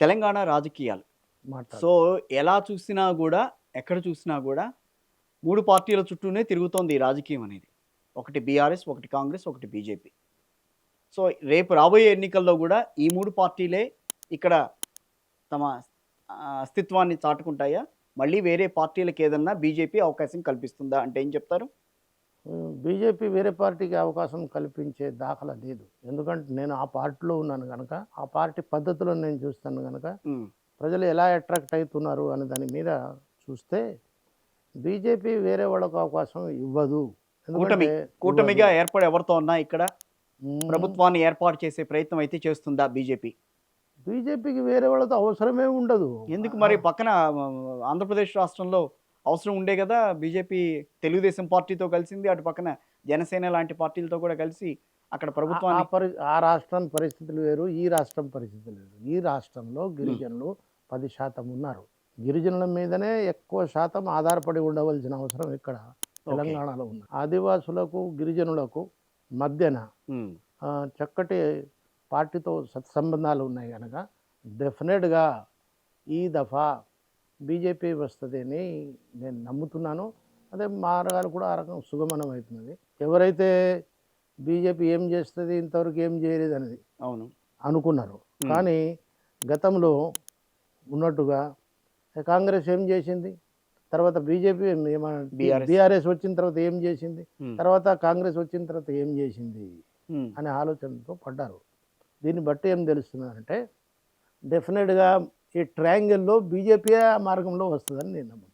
తెలంగాణ రాజకీయాలు. మాట్లాడు. సో, ఎలా చూసినా గూడా, ఎక్కడ చూసినా గూడా 3 పార్టీల చుట్టూనే తిరుగుతోంది ఈ రాజకీయం అనేది. ఒకటి బీఆర్ఎస్, ఒకటి కాంగ్రెస్, ఒకటి బీజేపీ. సో, రేపు రాబోయే ఎన్నికల్లో గూడా ఈ 3 పార్టీలే ఇక్కడ తమ అస్తిత్వాన్ని చాటుకుంటాయా? మళ్ళీ వేరే పార్టీలకేదన్నా బీజేపీ అవకాశం కల్పిస్తుందా? అంటే ఏం చెప్తారు? బీజేపీ వేరే పార్టీకి అవకాశం కల్పించే దాఖలా లేదు. ఎందుకంటే నేను ఆ పార్టీలో ఉన్నాను గనక, ఆ పార్టీ పద్ధతులను నేను చూస్తాను గనక, హ్మ్. ప్రజలు ఎలా అట్రాక్ట్ అయితున్నారు అనే దాని మీద చూస్తే బీజేపీ వేరే వాళ్ళకు అవకాశం ఇవ్వదు. కూటమి. ఎందుకంటే ఇవ్వదు. కూటమిగా ఏర్పడి ఎవరితో అన్నా ఇక్కడ హ్మ్. ప్రభుత్వాన్ని ఏర్పాటు చేసే ప్రయత్నం అయితే చేస్తుందా బీజేపీ? బీజేపీకి వేరే వాళ్ళతో అవసరమే ఉండదు. ఎందుకు ఆ! మరి పక్కన ఆంధ్రప్రదేశ్ రాష్ట్రంలో అవసరం ఉండే గదా! బీజేపీ తెలుగుదేశం పార్టీతో కలిసింది. అటు పక్కన జనసేన లాంటి పార్టీలతో కూడా కలిసి అక్కడ ఆ ఆ ప్రభుత్వాన్ని పరి ఆ రాష్ట్రం పరిస్థితులు వేరు. ఈ రాష్ట్రం పరిస్థితులు వేరు. ఈ రాష్ట్రంలో హ్మ్. గిరిజనులు 10% ఉన్నారు. గిరిజనుల మీదనే ఎక్కువ శాతం ఆధారపడి ఉండవలసిన అవసరం ఇక్కడ ఓకే. తెలంగాణలో ఉంది. ఆదివాసులకు, గిరిజనులకు మధ్యన హ్మ్. చక్కటి పార్టీతో సత్సంబంధాలు ఉన్నాయి గనక డెఫినెట్‌గా ఈ దఫా బీజేపీ వస్తదని నేను నమ్ముతున్నాను. అదే మార్గాలు కూడా ఆ రకం సుగమనం అవుతున్నది. ఎవరైతే బీజేపీ ఏం చేస్తది, ఇంతవరకు ఏం చేయలేదనేది అవును. అనుకున్నారు. హ్మ్. కానీ గతంలో ఉన్నట్టుగా కాంగ్రెస్ ఏం చేసింది? తర్వాత బీజేపీ బీఆర్ఎస్. బీఆర్ఎస్ వచ్చిన తర్వాత ఏం చేసింది? హ్మ్. తర్వాత కాంగ్రెస్ వచ్చిన తర్వాత ఏం చేసింది? హ్మ్. అనే ఆలోచనతో పడ్డారు. దీన్ని బట్టి ఏం తెలుస్తున్నదంటే డెఫినిట్‌గా ఈ ట్రయాంగిల్‌లో బీజేపీయే ఆ మార్గంలో వస్తదని నేను నమ్ముతున్నాను.